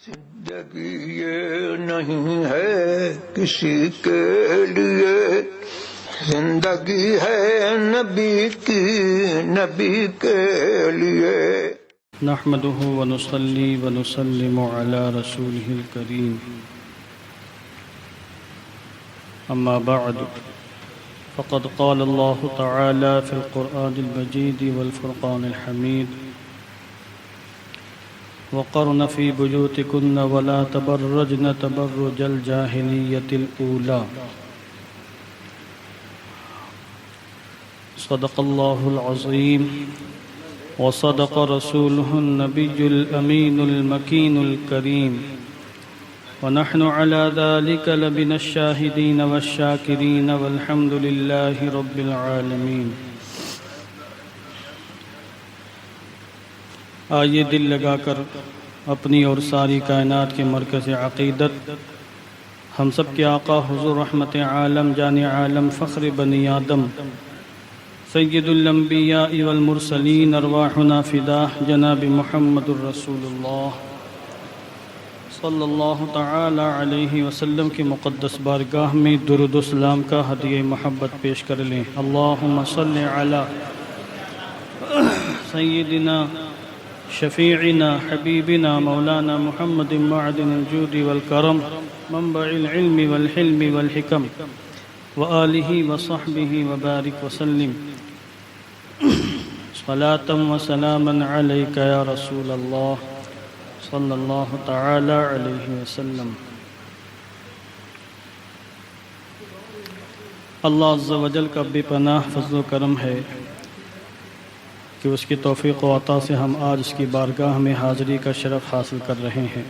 زندگی یہ نہیں ہے کسی کے لیے، زندگی ہے نبی کی، نبی کے لیے۔ نحمده ونصلي ونسلم على رسوله الكريم، أما بعد فقد قال الله تعالى في القرآن المجيد والفرقان الحميد: وقرن في بيوتكن ولا تبرجن تبرج الجاهلية الأولى. صدق الله العظيم وصدق رسوله النبي الأمين المكين الكريم، ونحن على ذلك لمن الشاهدين والشاكرين والحمد لله رب العالمين۔ آئیے دل لگا کر اپنی اور ساری کائنات کے مرکز عقیدت، ہم سب کے آقا حضور رحمت عالم جان عالم فخر بنی آدم سید الانبیاء والمرسلین ارواحنا فداہ جناب محمد الرسول اللہ صلی اللہ تعالی علیہ وسلم کی مقدس بارگاہ میں درود و سلام کا ہدیہ محبت پیش کر لیں۔ اللہم صلی علی سیدنا شفیعنا حبیبنا مولانا محمد معدن الجود والکرم منبع العلم والحلم والحکم وآلہ وصحبہ وبارک وسلم صلاة وسلاما علیک یا رسول اللہ صلی اللہ تعالی علیہ وسلم۔ اللہ عز و جل کا بے پناہ فضل و کرم ہے کہ اس کی توفیق و عطا سے ہم آج اس کی بارگاہ میں حاضری کا شرف حاصل کر رہے ہیں۔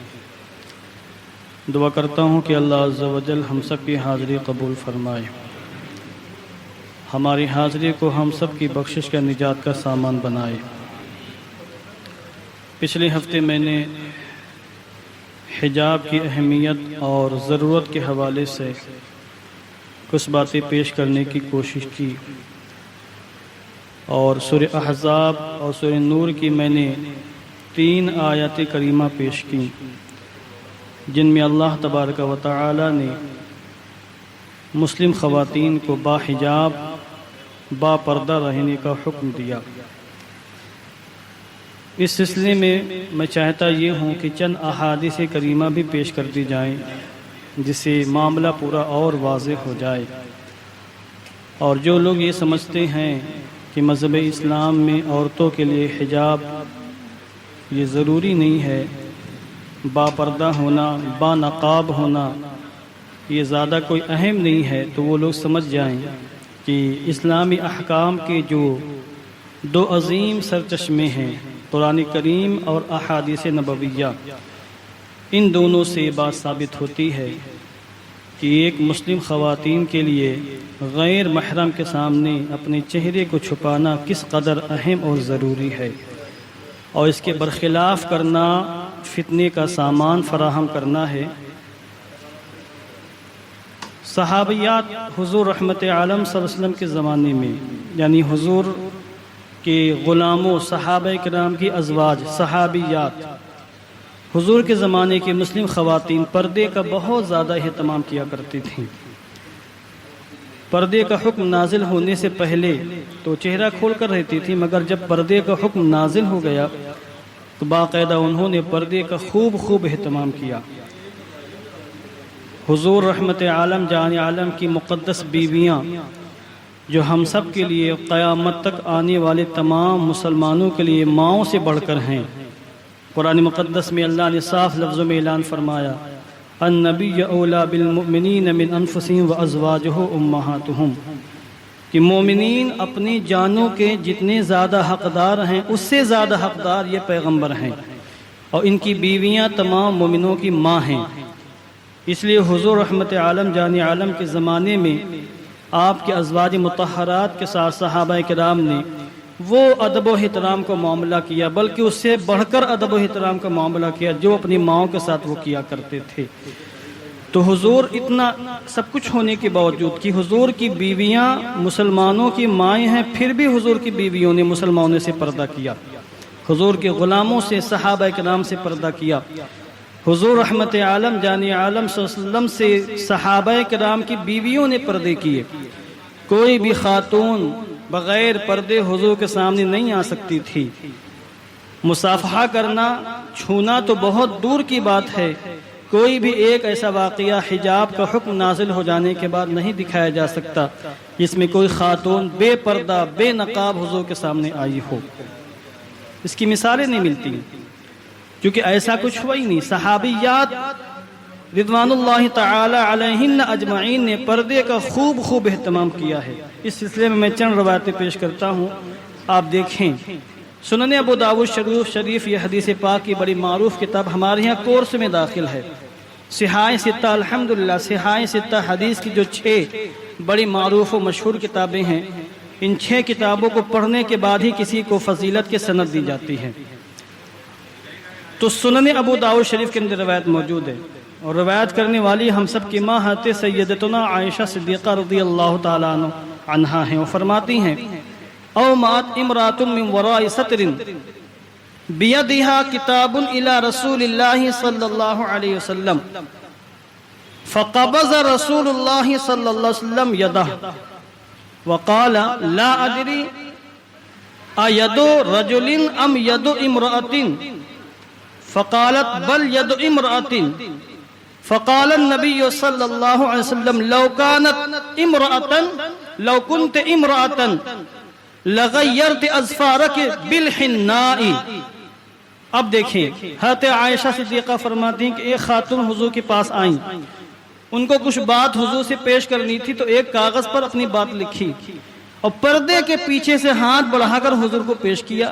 دعا کرتا ہوں کہ اللہ عز و جل ہم سب کی حاضری قبول فرمائے، ہماری حاضری کو ہم سب کی بخشش کا نجات کا سامان بنائے۔ پچھلے ہفتے میں نے حجاب کی اہمیت اور ضرورت کے حوالے سے کچھ باتیں پیش کرنے کی کوشش کی، اور سورہ احزاب اور سورہ نور کی میں نے 3 آیات کریمہ پیش کی، جن میں اللہ تبارک و تعالی نے مسلم خواتین کو باحجاب با پردہ رہنے کا حکم دیا۔ اس سلسلے میں میں چاہتا یہ ہوں کہ چند احادیث کریمہ بھی پیش کر دی جائیں، جس سے معاملہ پورا اور واضح ہو جائے۔ اور جو لوگ یہ سمجھتے ہیں کہ مذہب اسلام میں عورتوں کے لیے حجاب یہ ضروری نہیں ہے، با پردہ ہونا، با نقاب ہونا یہ زیادہ کوئی اہم نہیں ہے، تو وہ لوگ سمجھ جائیں کہ اسلامی احکام کے جو 2 عظیم سرچشمے ہیں، قرآن کریم اور احادیث نبویہ، ان دونوں سے بات ثابت ہوتی ہے کہ ایک مسلم خواتین کے لیے غیر محرم کے سامنے اپنے چہرے کو چھپانا کس قدر اہم اور ضروری ہے، اور اس کے برخلاف کرنا فتنے کا سامان فراہم کرنا ہے۔ صحابیات حضور رحمت عالم صلی اللہ علیہ وسلم کے زمانے میں، یعنی حضور کے غلاموں صحابہ کرام کی ازواج صحابیات، حضور کے زمانے کی مسلم خواتین پردے کا بہت زیادہ اہتمام کیا کرتی تھیں۔ پردے کا حکم نازل ہونے سے پہلے تو چہرہ کھول کر رہتی تھی، مگر جب پردے کا حکم نازل ہو گیا تو باقاعدہ انہوں نے پردے کا خوب اہتمام کیا۔ حضور رحمت عالم جان عالم کی مقدس بیویاں، جو ہم سب کے لیے قیامت تک آنے والے تمام مسلمانوں کے لیے ماؤں سے بڑھ کر ہیں۔ قرآن مقدس میں اللہ نے صاف لفظوں میں اعلان فرمایا: النبی اولیٰ بالمؤمنین من انفسہم وازواجہ امہاتہم، کہ مومنین اپنی جانوں کے جتنے زیادہ حقدار ہیں اس سے زیادہ حقدار یہ پیغمبر ہیں، اور ان کی بیویاں تمام مومنوں کی ماں ہیں۔ اس لیے حضور رحمت عالم جان عالم کے زمانے میں آپ کے ازواج مطہرات کے ساتھ صحابہ کرام نے وہ ادب و احترام کا معاملہ کیا، بلکہ اس سے بڑھ کر ادب و احترام کا معاملہ کیا جو اپنی ماؤں کے ساتھ وہ کیا کرتے تھے۔ تو حضور اتنا سب کچھ ہونے کے باوجود کہ حضور کی بیویاں مسلمانوں کی مائیں ہیں، پھر بھی حضور کی بیویوں نے مسلمانوں سے پردہ کیا، حضور کے غلاموں سے صحابہ کرام سے پردہ کیا۔ حضور رحمت عالم جان عالم صلی اللہ علیہ وسلم سے صحابہ کرام کی بیویوں نے پردے کیے. کوئی بھی خاتون بغیر پردے حضور کے سامنے نہیں آ سکتی تھی. مصافحہ کرنا، چھونا تو بہت دور کی بات ہے، کوئی بھی ایک ایسا واقعہ حجاب کا حکم نازل ہو جانے کے بعد نہیں دکھایا جا سکتا جس میں کوئی خاتون بے پردہ بے نقاب حضور کے سامنے آئی ہو. اس کی مثالیں نہیں ملتی کیونکہ ایسا کچھ ہوا ہی نہیں. صحابیات رضوان اللہ تعالی علیہن اجمعین نے پردے کا خوب اہتمام کیا ہے. اس سلسلے میں چند روایتیں پیش کرتا ہوں، آپ دیکھیں. سنن ابو داؤد شریف یہ حدیث پاک کی بڑی معروف کتاب ہمارے یہاں کورس میں داخل ہے. صحاح ستہ، الحمدللہ صحاح ستہ حدیث کی جو 6 بڑی معروف و مشہور کتابیں ہیں، ان 6 کتابوں کو پڑھنے کے بعد ہی کسی کو فضیلت کی سند دی جاتی ہے. تو سنن ابو داؤد شریف کے اندر روایت موجود ہے، اور روایت کرنے والی ہم سب کی ماں حضرت سیدتنا عائشہ صدیقہ رضی اللہ تعالیٰ عنہا ہیں. وہ فرماتی ہیں: او مات امرات من وراء ستر بیدہا کتاب الى رسول اللہ صلی اللہ علیہ وسلم فقبض رسول اللہ صلی اللہ علیہ وسلم یدہ وقال لا ادری اید رجل ام ید امرأة فقالت بل ید امرأة فقال النبی صلی اللہ علیہ وسلم لو كانت امرأة لو كنت امرأة لغیرت اظفارک بالحناء. اب دیکھیں، حضرت عائشہ صدیقہ فرماتی ہیں کہ ایک خاتون حضور کے پاس آئیں، ان کو کچھ بات حضور سے پیش کرنی تھی، تو ایک کاغذ پر اپنی بات لکھی اور پردے کے پیچھے سے ہاتھ بڑھا کر حضور کو پیش کیا.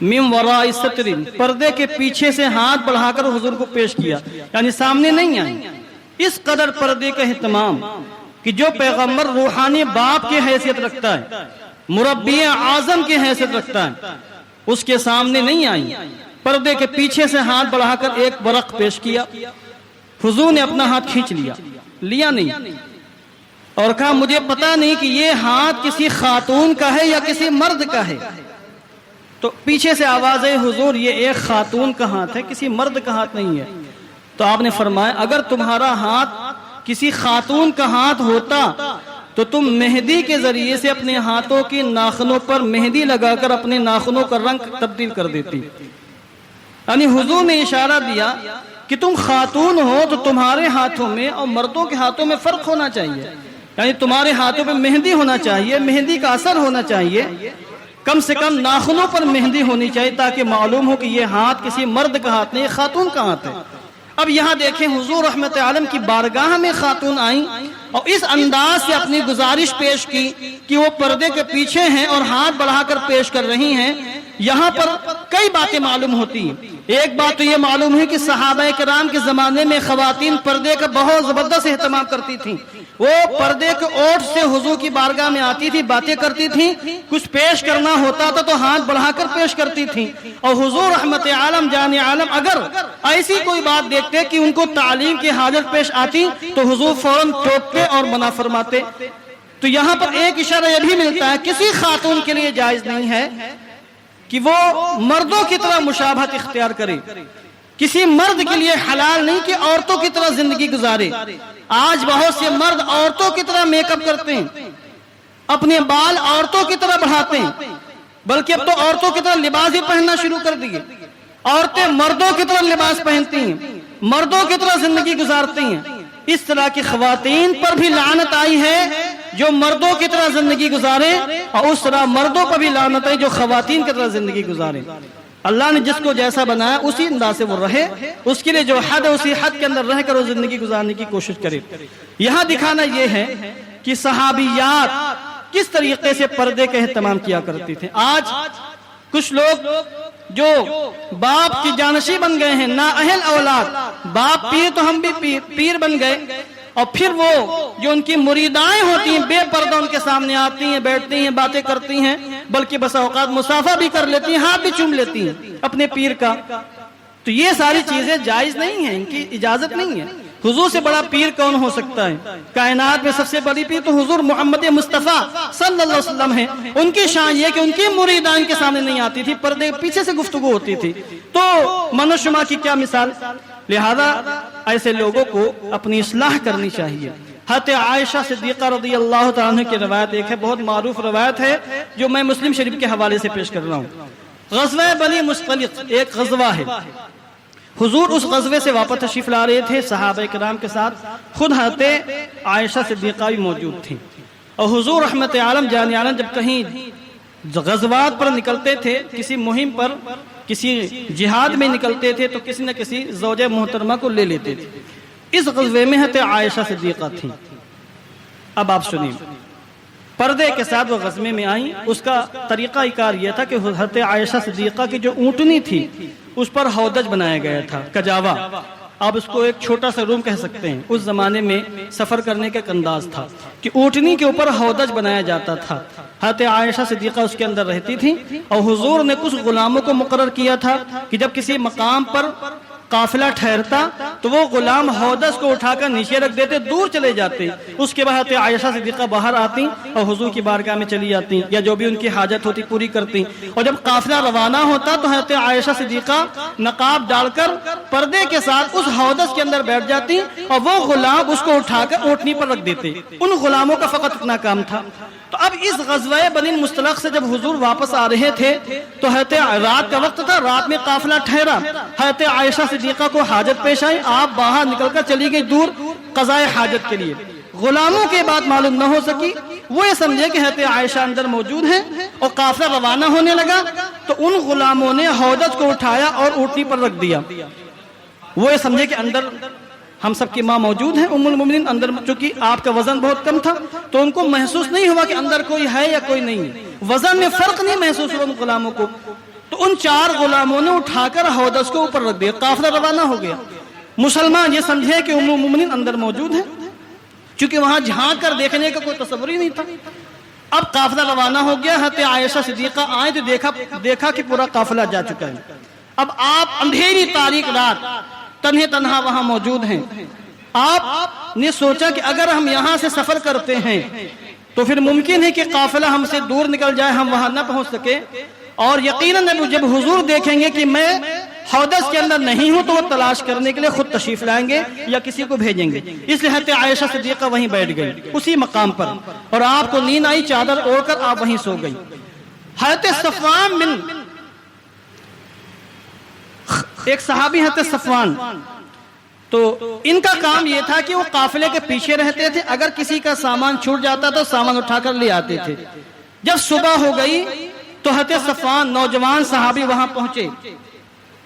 من وراء ستر، پردے کے پیچھے سے ہاتھ بڑھا کر حضور کو پیش کیا، یعنی سامنے نہیں آئی. اس قدر پردے کا اہتمام کہ جو پیغمبر روحانی باپ کی حیثیت رکھتا ہے، مربی اعظم کی حیثیت رکھتا ہے، اس کے سامنے نہیں آئی. پردے کے پیچھے سے ہاتھ بڑھا کر ایک ورق پیش کیا. حضور نے اپنا ہاتھ کھینچ لیا نہیں، اور کہا مجھے پتا نہیں کہ یہ ہاتھ کسی خاتون کا ہے یا کسی مرد کا ہے. تو پیچھے سے آواز ہے حضور یہ ایک خاتون کا ہاتھ ہے، کسی مرد کا ہاتھ نہیں ہے. تو آپ نے فرمایا اگر تمہارا ہاتھ کسی خاتون کا ہاتھ ہوتا تو تم مہندی کے ذریعے سے اپنے ہاتھوں کی ناخنوں پر مہندی لگا کر اپنے ناخنوں کا رنگ تبدیل کر دیتی. یعنی حضور نے اشارہ دیا کہ تم خاتون ہو تو تمہارے ہاتھوں میں اور مردوں کے ہاتھوں میں فرق ہونا چاہیے. یعنی تمہارے ہاتھوں پہ مہندی ہونا چاہیے، مہندی کا اثر ہونا چاہیے، کم سے کم ناخنوں پر مہندی ہونی چاہیے تاکہ معلوم ہو کہ یہ ہاتھ کسی مرد کا ہاتھ نہیں، خاتون کا ہاتھ ہے. اب یہاں دیکھیں حضور رحمت عالم کی بارگاہ میں خاتون آئیں اور اس انداز سے اپنی گزارش پیش کی کہ وہ پردے کے پیچھے ہیں اور ہاتھ بڑھا کر پیش کر رہی ہیں. یہاں پر کئی باتیں معلوم ہوتی ہیں. ایک بات تو یہ معلوم ہے کہ صحابہ کرام کے زمانے میں خواتین پردے کا بہت زبردست اہتمام کرتی تھیں. وہ پردے کے اوٹ سے حضور کی بارگاہ میں آتی تھی، باتیں کرتی تھیں، کچھ پیش کرنا ہوتا تھا تو ہاتھ بڑھا کر پیش کرتی تھیں. اور حضور رحمت عالم جان عالم اگر ایسی کوئی بات دیکھتے کہ ان کو تعلیم کی حاجت پیش آتی تو حضور فوراً ٹوکتے اور منع فرماتے. تو یہاں پر ایک اشارہ یہ بھی ملتا ہے کسی خاتون کے لیے جائز نہیں ہے کہ وہ مردوں کی طرح مشابہت اختیار کرے. کسی مرد کے لیے حلال نہیں کہ عورتوں کی طرح زندگی گزارے. آج بہت سے مرد عورتوں کی طرح میک اپ کرتے ہیں، اپنے بال عورتوں کی طرح بڑھاتے ہیں، بلکہ اب تو عورتوں کی طرح لباس ہی پہننا شروع کر دیے. عورتیں مردوں کی طرح لباس پہنتی ہیں، مردوں کی طرح زندگی گزارتی ہیں. اس طرح کی خواتین پر بھی لعنت آئی ہے جو مردوں کی طرح زندگی گزارے، اور اس طرح مردوں پر بھی لعنت آئی جو خواتین کی طرح زندگی گزارے. اللہ نے جس کو جیسا بنایا اسی انداز سے وہ رہے، اس کے لیے جو حد ہے اسی حد کے اندر رہ کر وہ زندگی گزارنے کی کوشش کرے. یہاں دکھانا یہ ہے کہ صحابیات کس طریقے سے پردے کا اہتمام کیا کرتی تھے. آج کچھ لوگ جو باپ کی جانشی بن گئے ہیں، نااہل اولاد، باپ پیر تو ہم بھی پیر بن گئے، اور پھر وہ جو ان کی مریدائیں ہوتی ہیں بے پردہ ان کے سامنے آتی ہیں، بیٹھتی ہیں، باتیں کرتی ہیں، بلکہ بس اوقات مصافحہ بھی کر لیتی ہیں، ہاتھ بھی چوم لیتی ہیں اپنے پیر کا. تو یہ ساری چیزیں جائز نہیں ہیں، ان کی اجازت نہیں ہے. حضور سے بڑا پیر کون ہو سکتا ہے؟ کائنات میں سب سے بڑی پیر تو حضور محمد مصطفیٰ صلی اللہ علیہ وسلم ہیں. ان کی شان یہ کہ ان کے مریدان کے سامنے نہیں آتی تھی، پردے پیچھے سے گفتگو ہوتی تھی. تو من و شما کی کیا مثال. لہذا ایسے لوگوں کو اپنی اصلاح کرنی چاہیے. حضرت عائشہ صدیقہ رضی اللہ تعالیٰ عنہ کی روایت ایک ہے، بہت معروف روایت ہے جو میں مسلم شریف کے حوالے سے پیش کر رہا ہوں. غزوہ بنی مصطلق ایک غزوہ ہے. حضور اس غزوے سے واپس تشریف لا رہے تھے صحابہ کرام کے ساتھ، خود حضرت عائشہ صدیقہ بھی موجود تھی. اور حضور رحمت عالم جان عالم جب کہیں غزوات پر نکلتے تھے، کسی مہم پر، کسی جہاد میں نکلتے تھے، تو کسی نہ کسی زوجہ محترمہ کو لے لیتے تھے. اس غزوے میں حضرت عائشہ صدیقہ تھی. اب آپ سنیں، پردے کے ساتھ وہ غزوے میں آئیں. اس کا طریقہ کار یہ تھا کہ حضرت عائشہ صدیقہ کی جو اونٹنی تھی اس پر ہودج بنایا گیا تھا، کجاوا. آپ اس کو ایک چھوٹا سا روم کہہ سکتے ہیں. اس زمانے میں سفر کرنے کا ایک انداز تھا کہ اونٹنی کے اوپر ہودج بنایا جاتا تھا. حضرت عائشہ صدیقہ اس کے اندر رہتی تھی. اور حضور نے کچھ غلاموں کو مقرر کیا تھا کہ جب کسی مقام پر قافلہ ٹھہرتا تو وہ غلام ہودج کو اٹھا کر نیچے رکھ دیتے، دور چلے جاتے. اس کے بعد عائشہ صدیقہ باہر آتی اور حضور کی بارگاہ میں چلی جاتی، یا جو بھی ان کی حاجت ہوتی پوری کرتی. اور جب قافلہ روانہ ہوتا تو حضرت عائشہ صدیقہ نقاب ڈال کر پردے کے ساتھ اس ہودج کے اندر بیٹھ جاتی اور وہ غلام اس کو اٹھا کر اونٹنی پر رکھ دیتے. ان غلاموں کا فقط اتنا کام تھا. تو اب اس غزوہ بنی مصطلق سے جب حضور واپس آ رہے تھے تو حضرت رات کا وقت تھا، رات میں قافلہ ٹھہرا. حضرت عائشہ صدیقہ کو حاجت پیش آئی، آپ باہر نکل کر چلی گئی دور قضاء حاجت کے لیے. غلاموں کے بات معلوم نہ ہو سکی، وہ یہ سمجھے کہ حضرت عائشہ اندر موجود ہیں اور قافلہ روانہ ہونے لگا. تو ان غلاموں نے ہودج کو اٹھایا اور اونٹنی پر رکھ دیا. وہ یہ سمجھے کہ اندر ہم سب کی ماں موجود ہیں ام المومنین. اندر چونکہ آپ کا وزن بہت کم تھا تو ان کو محسوس نہیں ہوا کہ اندر کوئی ہے یا کوئی نہیں ہے. وزن میں فرق نہیں محسوس ہوا ان غلاموں کو. تو ان 4 غلاموں نے اٹھا کر ہودج کو اوپر رکھ دیا. قافلہ روانہ ہو گیا. مسلمان یہ سمجھے کہ ام المومنین اندر موجود ہے، چونکہ وہاں جھانک کر دیکھنے کا کوئی تصور ہی نہیں تھا. اب قافلہ روانہ ہو گیا. حضرت عائشہ صدیقہ آئے تو دیکھا کہ پورا قافلہ جا چکا ہے. اب آپ اندھیری تاریک رات تنہے تنہا وہاں موجود ہیں. آپ نے سوچا کہ اگر ہم یہاں سے سفر کرتے ہیں تو پھر ممکن ہے کہ قافلہ ہم سے دور نکل جائے، ہم وہاں نہ پہنچ سکے. اور یقیناً جب حضور دیکھیں گے کہ میں ہودج کے اندر نہیں ہوں تو وہ تلاش کرنے کے لیے خود تشریف لائیں گے یا کسی کو بھیجیں گے. اس لیے حضرت عائشہ صدیقہ وہیں بیٹھ گئی اسی مقام پر، اور آپ کو نیند آئی، چادر اوڑھ کر آپ وہیں سو گئی. حضرت صفوان بن ایک صحابی حضرت صفوان، تو ان کا کام یہ تھا کہ وہ قافلے کے پیچھے رہتے تھے. اگر کسی کا سامان چھوٹ جاتا تو سامان اٹھا کر لے آتے تھے. جب صبح ہو گئی تو حضرت صفوان نوجوان صحابی وہاں پہنچے.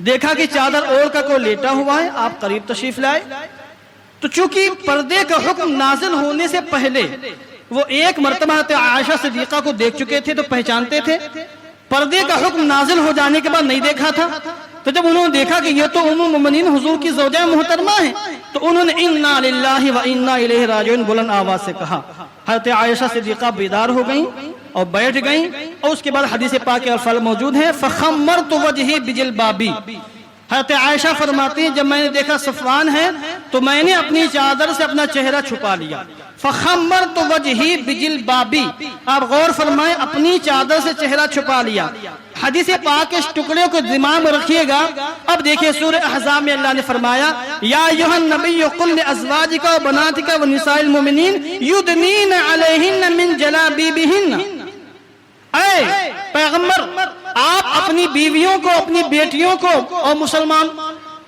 دیکھا کہ چادر اوڑھ کر کوئی لیٹا ہوا ہے. آپ قریب تشریف لائے تو چونکہ پردے کا حکم نازل ہونے سے پہلے وہ ایک مرتبہ حضرت عائشہ صدیقہ کو دیکھ چکے تھے تو پہچانتے تھے. پردے کا حکم نازل ہو جانے کے بعد نہیں دیکھا تھا. تو جب انہوں نے دیکھا کہ یہ تو ام المومنین حضور کی زوجہ محترمہ ہیں تو انہوں نے انا للہ و انا الیہ راجعون بلند آواز سے کہا. حضرت عائشہ صدیقہ بیدار ہو گئیں اور بیٹھ گئیں. اور اس کے بعد حدیث پاک الفاظ موجود ہیں، فخمرت وجہی بجلبابی. حضرت عائشہ فرماتی ہیں جب میں نے دیکھا صفوان ہے تو میں نے اپنی چادر سے اپنا چہرہ چھپا لیا. فخمرت وجہی بجلبابی، آپ غور فرمائیں، اپنی چادر سے چہرہ چھپا لیا. حدیث پاک کے اس ٹکڑے کو دماغ میں رکھیے گا. اب دیکھیں سورہ احزاب میں اللہ نے فرمایا یا ایھا النبی قل لازواجک و بناتک و نساء المؤمنین یدنین علیہن من جلابیبہن. اے پیغمبر، آپ اپنی بیویوں کو، اپنی بیٹیوں کو اور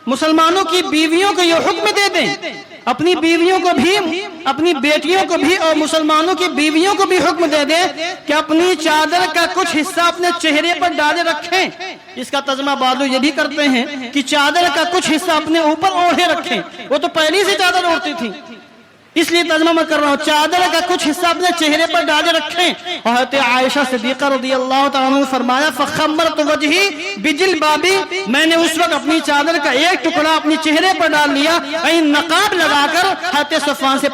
مسلمانوں کی بیویوں کو یہ حکم دے دیں، اپنی بیویوں کو بھی، اپنی بیٹیوں کو بھی اور مسلمانوں کی بیویوں کو بھی حکم دے دیں کہ اپنی چادر کا کچھ حصہ اپنے چہرے پر ڈالے رکھیں. اس کا ترجمہ بعض لوگ یہ بھی کرتے ہیں کہ چادر کا کچھ حصہ اپنے اوپر اوڑھے رکھیں. وہ تو پہلی سے چادر اوڑھتی تھی. اس لیے ترجمہ میں کر رہا ہوں، چادر کا کچھ حصہ اپنے چہرے پر ڈالے رکھیں. اور حضرت عائشہ صدیقہ رضی اللہ تعالیٰ عنہ نے فرمایا فخمرت وجہی بجلبابی، میں نے اس وقت اپنی چادر کا ایک ٹکڑا اپنے چہرے پر ڈال لیا، نقاب لگا کر حضرت صفوان سے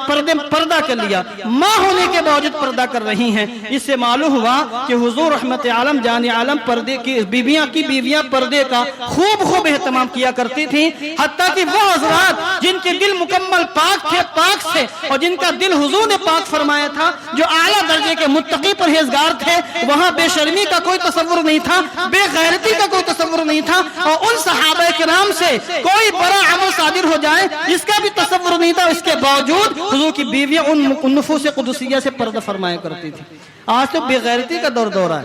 پردہ کر لیا. ماں ہونے کے باوجود پردہ کر رہی ہیں. اس سے معلوم ہوا کہ حضور رحمت عالم جان عالم پردے کی بیویاں پردے کا خوب اہتمام کیا کرتی تھیں. حتیٰ کہ وہ حضرات جن کے دل مکمل پاک تھے، پاک سے، اور جن کا دل حضور نے پاک فرمایا تھا، جو اعلیٰ درجے کے متقی پرہیزگار تھے، وہاں بے شرمی کا کوئی تصور نہیں تھا، بے غیرتی کا کوئی تصور نہیں تھا. اور ان صحابہ کرام سے کوئی بڑا عمل صادر ہو جائے اس کا بھی تصور نہیں تھا. اس کے باوجود حضور کی بیویاں ان نفوس قدسیہ سے پردہ فرمایا کرتی تھی. آج تو بے غیرتی کا دور ہے.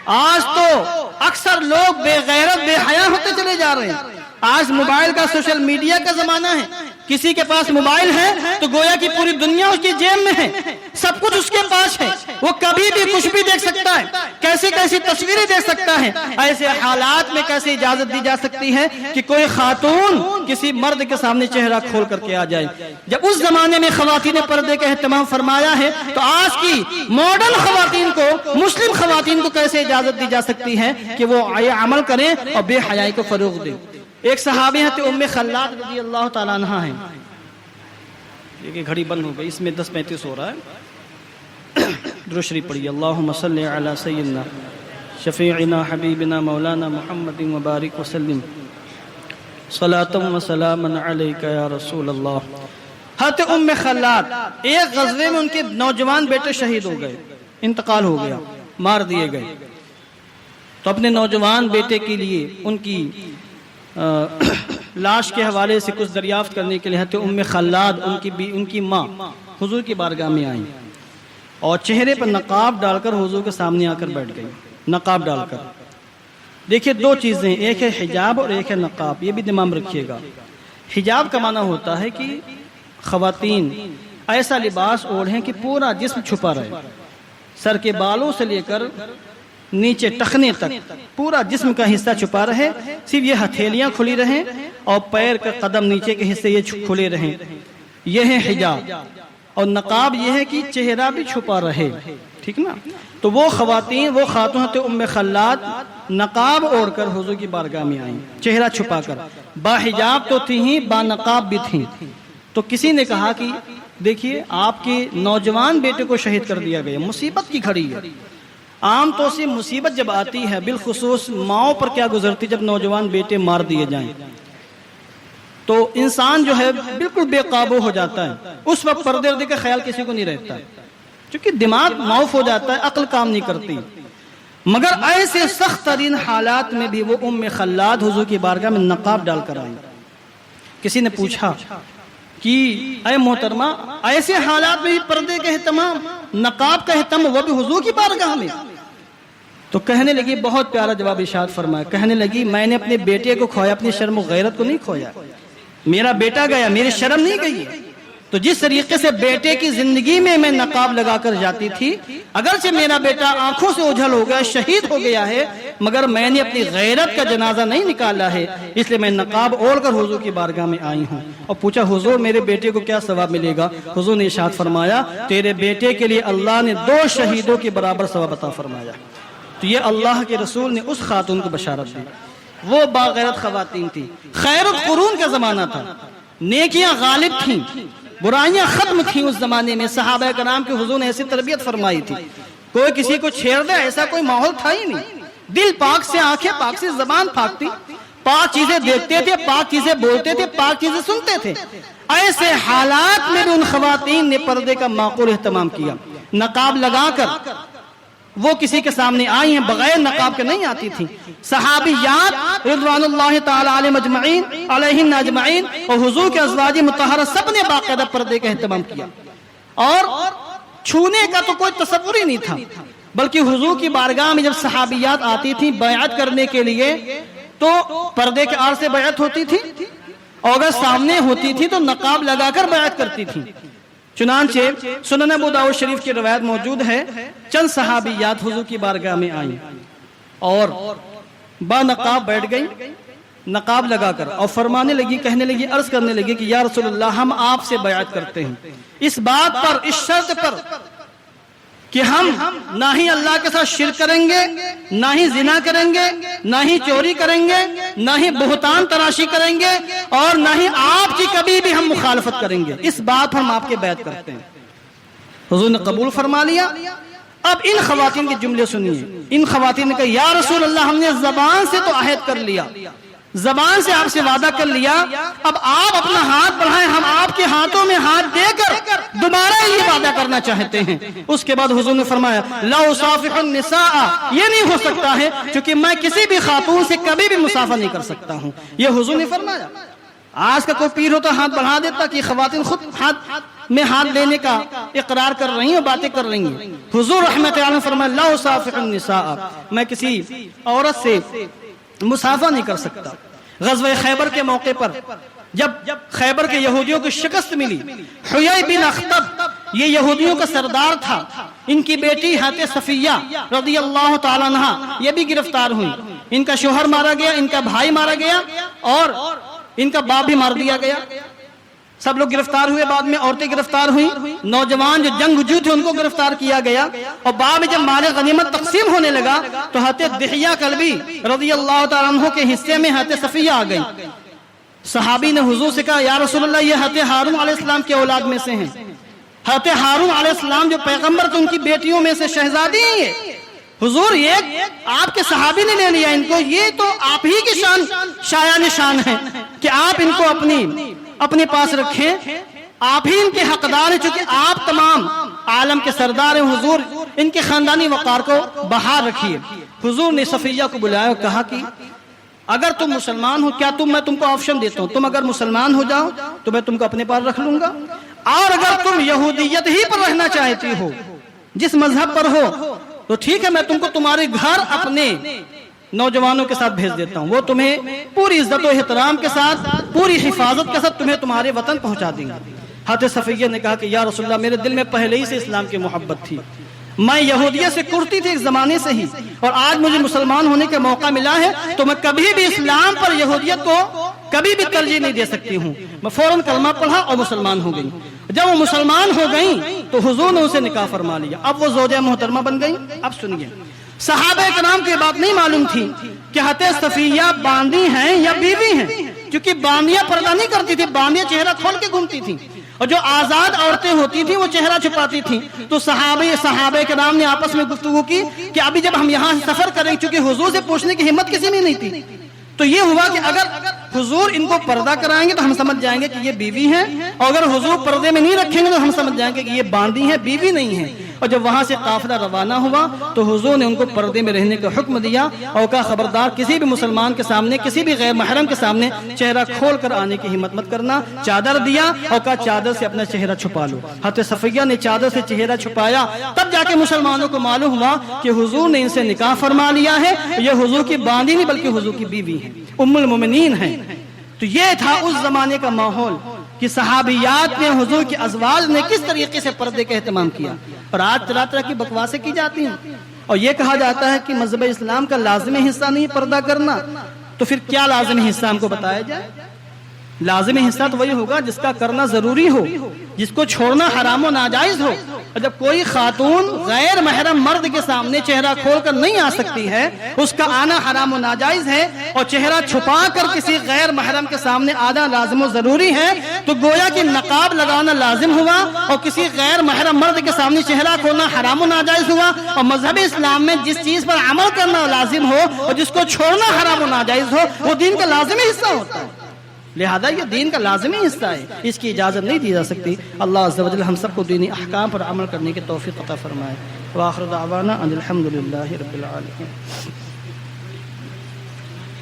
آج تو اکثر لوگ بے غیرت بے حیا ہوتے چلے جا رہے ہیں. آج موبائل کا سوشل میڈیا کا زمانہ ہے. کسی کے پاس موبائل ہے تو گویا کی پوری دنیا اس کی جیب میں ہے، سب کچھ اس کے پاس ہے. وہ کبھی بھی کچھ بھی دیکھ سکتا ہے، کیسی تصویریں دیکھ سکتا ہے. ایسے حالات میں کیسے اجازت دی جا سکتی ہے کہ کوئی خاتون کسی مرد کے سامنے چہرہ کھول کر کے آ جائے؟ جب اس زمانے میں خواتین پردے کا اہتمام فرمایا ہے تو آج کی ماڈرن خواتین کو، مسلم خواتین کو کیسے اجازت دی جا سکتی ہے کہ وہ یہ عمل کریں اور بے حیائی کو فروغ دیں؟ ایک صحابی ہیں ام خلاد رضی اللہ تعالیٰ عنہ ہیں. یہ گھڑی بند ہو گئی، اس میں 10:35 ہو رہا ہے. درود شریف پڑھیے. اللہم صلی علی سیدنا شفیعنا حبیبنا مولانا محمد وبارک وسلم صلاۃ و سلاما علیک یا رسول اللہ. حضرت ام خلاد ایک غزوے میں ان کے نوجوان بیٹے شہید ہو گئے، انتقال ہو گیا، مار دیے گئے. تو اپنے نوجوان بیٹے کے لیے ان کی لاش کے حوالے سے کچھ دریافت کرنے کے لیے حضرت ام خلاد ان کی ماں حضور کی بارگاہ میں آئیں اور چہرے پر نقاب ڈال کر حضور کے سامنے آ کر بیٹھ گئی. نقاب ڈال کر دیکھیے دو چیزیں، ایک ہے حجاب اور ایک ہے نقاب. یہ بھی دماغ میں رکھیے گا. حجاب کا معنی ہوتا ہے کہ خواتین ایسا لباس اوڑھیں کہ پورا جسم چھپا رہے، سر کے بالوں سے لے کر نیچے ٹخنے تک پورا جسم کا حصہ چھپا رہے، صرف یہ ہتھیلیاں کھلی رہیں اور پیر کا قدم نیچے کے حصے یہ کھلے رہیں. یہ ہے حجاب. اور نقاب یہ ہے کہ چہرہ بھی چھپا رہے. ٹھیک نا؟ تو وہ خاتون ام خلاد نقاب اوڑھ کر حضور کی بارگاہ میں آئیں، چہرہ چھپا کر. با حجاب تو تھی ہی، با نقاب بھی تھیں. تو کسی نے کہا کہ دیکھیے آپ کے نوجوان بیٹے کو شہید کر دیا گیا، مصیبت کی گھڑی ہے. عام طور سے مصیبت جب آتی ہے بالخصوص ماؤں پر کیا گزرتی جب نوجوان بیٹے مار دیے جائیں تو انسان جو ہے بالکل بے قابو ہو جاتا ہے. اس وقت پردے وردے کا خیال کسی کو نہیں رہتا کیونکہ دماغ معاف ہو جاتا ہے، عقل کام نہیں کرتی. مگر ایسے سخت ترین حالات میں بھی وہ ام خلاد حضور کی بارگاہ میں نقاب ڈال کر آئی. کسی نے پوچھا کہ اے محترمہ ایسے حالات میں بھی پردے کا اہتمام، نقاب کا اہتمام، وہ بھی حضور کی بارگاہ میں؟ تو کہنے لگی، بہت پیارا جواب ارشاد فرمایا، کہنے لگی میں نے اپنے بیٹے کو کھویا، اپنی شرم و غیرت کو نہیں کھویا. میرا بیٹا گیا، میری شرم نہیں گئی. تو جس طریقے سے بیٹے کی زندگی میں میں نقاب لگا کر جاتی تھی، اگرچہ میرا بیٹا آنکھوں سے اوجھل ہو گیا، شہید ہو گیا ہے، مگر میں نے اپنی غیرت کا جنازہ نہیں نکالا ہے، اس لیے میں نقاب اوڑھ کر حضور کی بارگاہ میں آئی ہوں. اور پوچھا حضور میرے بیٹے کو کیا ثواب ملے گا؟ حضور نے ارشاد فرمایا تیرے بیٹے کے لیے اللہ نے 2 شہیدوں کے برابر ثواب عطا فرمایا. تو یہ اللہ کے رسول نے اس خاتون کو بشارت دی. وہ باغیرت خواتین تھی، خیر القرون کا زمانہ تھا، نیکیاں غالب تھیں، برائیاں ختم تھیں. اس زمانے میں صحابہ کرام کے حضور نے ایسی تربیت فرمائی تھی، کوئی کسی کو چھیڑ دے ایسا کوئی ماحول تھا ہی نہیں. دل پاک سے، آنکھیں پاک سے، زبان پاک تھی، پاک چیزیں دیکھتے تھے، پاک چیزیں بولتے تھے، پاک چیزیں سنتے تھے. ایسے حالات میں بھی ان خواتین نے پردے کا معقول اہتمام کیا. نقاب لگا کر وہ کسی کے سامنے آئی ہیں، بغیر نقاب کے نہیں آتی تھی. صحابیات رضوان اللہ تعالی علیہن اجمعین اور حضور کے ازواج مطہرہ سب نے باقاعدہ پردے کا اہتمام کیا. اور چھونے کا تو کوئی تصور ہی نہیں تھا، بلکہ حضور کی بارگاہ میں جب صحابیات آتی تھیں بیعت کرنے کے لیے تو پردے کے آڑ سے بیعت ہوتی تھی، اور اگر سامنے ہوتی تھی تو نقاب لگا کر بیعت کرتی تھی. چنانچہ سنن ابو داؤد شریف کی روایت موجود ہے، چند صحابیات حضور کی بارگاہ میں آئیں اور با نقاب بیٹھ گئیں. نقاب لگا کر اور فرمانے لگی، کہنے لگی، عرض کرنے لگی کہ یا رسول اللہ ہم آپ سے بیعت کرتے ہیں اس بات پر، اس شرط پر کہ ہم نہ ہی اللہ کے ساتھ شرک کریں گے، نہ ہی زنا کریں گے، نہ ہی چوری کریں گے، نہ ہی بہتان تراشی کریں گے، اور نہ ہی آپ کی کبھی بھی ہم مخالفت کریں گے، اس بات پر ہم آپ کے بیعت کرتے ہیں۔ حضور نے قبول فرما لیا۔ اب ان خواتین کے جملے سنیے۔ ان خواتین نے کہا یا رسول اللہ ہم نے زبان سے تو عہد کر لیا، زبان سے آپ سے وعدہ کر لیا، اب آپ اپنا ہاتھ بڑھائیں، ہم آپ کے ہاتھوں میں ہاتھ دے کر دوبارہ یہ وعدہ کرنا چاہتے ہیں۔ اس کے بعد حضور نے فرمایا لا اصافح النساء، یہ نہیں ہو سکتا ہے کیونکہ میں کسی بھی خاتون سے کبھی بھی مصافحہ نہیں کر سکتا ہوں، یہ حضور نے فرمایا۔ آج کا کوئی پیر ہوتا ہاتھ بڑھا دیتا کہ خواتین خود ہاتھ میں ہاتھ لینے کا اقرار کر رہی ہیں اور باتیں کر رہی ہیں۔ حضور رحمت اللہ نے فرمایا لا اصافح النساء، میں کسی عورت سے مصافحہ نہیں کر سکتا۔ غزوہ خیبر کے موقع پر جب خیبر کے یہودیوں کو شکست ملی، حیی بن اخطب یہ یہودیوں کا سردار تھا، ان کی بیٹی حضرت صفیہ رضی اللہ تعالیٰ عنہا یہ بھی گرفتار ہوئی، ان کا شوہر مارا گیا، ان کا بھائی مارا گیا اور ان کا باپ بھی مار دیا گیا، سب لوگ گرفتار ہوئے، بعد میں عورتیں گرفتار ہوئیں، نوجوان جو جنگجو تھے ان کو گرفتار کیا گیا، اور بعد میں جب مال غنیمت تقسیم ہونے لگا تو حضرت دحیہ کلبی رضی اللہ تعالیٰ عنہ کے حصے میں حضرت صفیہ آ گئی۔ صحابی نے حضور سے کہا یا رسول اللہ یہ حضرت ہارون علیہ السلام کی اولاد میں سے ہیں، حضرت ہارون علیہ السلام جو پیغمبر تھے ان کی بیٹیوں میں سے شہزادی ہیں یہ۔ حضور یہ آپ کے صحابی نے لے لیا ان کو، یہ تو آپ ہی کی شان شایان نشان ہے کہ آپ ان کو اپنے پاس رکھیں، آپ ہی ان کے حقدار ہیں، چونکہ آپ تمام عالم کے سردار ہیں۔ حضور ان کے خاندانی وقار کو بحال رکھیے۔ حضور نے صفیہ کو بلایا اور کہا کہ اگر تم مسلمان ہو، کیا میں تم کو آپشن دیتا ہوں، تم اگر مسلمان ہو جاؤ تو میں تم کو اپنے پاس رکھ لوں گا، اور اگر تم یہودیت ہی پر رہنا چاہتی ہو، جس مذہب پر ہو، تو ٹھیک ہے میں تم کو تمہارے گھر اپنے نوجوانوں کے ساتھ بھیج دیتا ہوں، وہ تمہیں پوری عزت و احترام کے ساتھ، پوری حفاظت کے ساتھ تمہیں تمہارے وطن پہنچا دیں گے۔ حضرت صفیہ نے کہا کہ یا رسول اللہ میرے دل میں پہلے ہی سے اسلام کی محبت تھی، میں یہودیت سے کرتی تھی ایک زمانے سے ہی، اور آج مجھے مسلمان ہونے کا موقع ملا ہے تو میں کبھی بھی اسلام پر یہودیت کو کبھی بھی ترجیح نہیں دے سکتی ہوں۔ میں فوراً کلمہ پڑھا اور مسلمان ہو گئی۔ جب وہ مسلمان ہو گئیں تو حضور نے اسے نکاح فرما لیا، اب وہ زوجہ محترمہ بن گئیں۔ اب سنیے، صحابہ کرام کو یہ بات نہیں معلوم تھی کہ حضرت صفیہ باندی ہیں یا بیوی ہیں، کیونکہ باندیاں پردہ نہیں کرتی تھی، باندیاں چہرہ کھول کے گھومتی تھیں، اور جو آزاد عورتیں ہوتی تھیں وہ چہرہ چھپاتی تھیں۔ تو صحابہ کرام نے آپس میں گفتگو کی کہ ابھی جب ہم یہاں سے سفر کریں، چونکہ حضور سے پوچھنے کی ہمت کسی میں نہیں تھی، تو یہ ہوا کہ اگر حضور ان کو پردہ کرائیں گے تو ہم سمجھ جائیں گے کہ یہ بیوی ہیں، اور اگر حضور پردے میں نہیں رکھیں گے تو ہم سمجھ جائیں گے کہ یہ باندی ہیں، بیوی نہیں ہیں۔ اور جب وہاں سے قافلہ روانہ ہوا تو حضور نے ان کو پردے میں رہنے کا حکم دیا اور کہا خبردار کسی بھی مسلمان کے سامنے، کسی بھی غیر محرم کے سامنے چہرہ کھول کر آنے کی ہمت مت کرنا۔ چادر دیا اور کہا چادر سے اپنا چہرہ چھپا لو۔ حضرت صفیہ نے چادر سے چہرہ چھپایا، تب جا کے مسلمانوں کو معلوم ہوا کہ حضور نے ان سے نکاح فرما لیا ہے، یہ حضور کی باندی نہیں بلکہ حضور کی بیوی ہے، ام المومنین ہیں۔ تو یہ تھا اس زمانے کا ماحول کہ صحابیات نے حضور کی ازواج نے کس طریقے سے پردے کا اہتمام کیا، اور آج طرح طرح کی بکواسیں کی جاتی ہیں، اور یہ کہا جاتا ہے کہ مذہب اسلام کا لازمی حصہ نہیں پردہ کرنا، تو پھر کیا لازمی حصہ ہم کو بتایا جائے؟ لازمی حصہ تو وہی ہوگا جس کا کرنا ضروری ہو، جس کو چھوڑنا حرام و ناجائز ہو۔ اور جب کوئی خاتون غیر محرم مرد کے سامنے چہرہ کھول کر نہیں آ سکتی ہے، اس کا آنا حرام و ناجائز ہے، اور چہرہ چھپا کر کسی غیر محرم کے سامنے آنا لازم و ضروری ہے، تو گویا کہ نقاب لگانا لازم ہوا اور کسی غیر محرم مرد کے سامنے چہرہ کھولنا حرام و ناجائز ہوا۔ اور مذہب اسلام میں جس چیز پر عمل کرنا لازم ہو اور جس کو چھوڑنا حرام و ناجائز ہو وہ دین کا لازمی حصہ ہوتا ہے، لہذا یہ دین کا لازمی حصہ ہے، اس کی اجازت نہیں دی جا سکتی۔ اللہ عز و جل ہم سب کو دینی احکام پر عمل کرنے کی توفیق عطا فرمائے۔ وآخر دعوانا ان الحمد للہ رب العالمین۔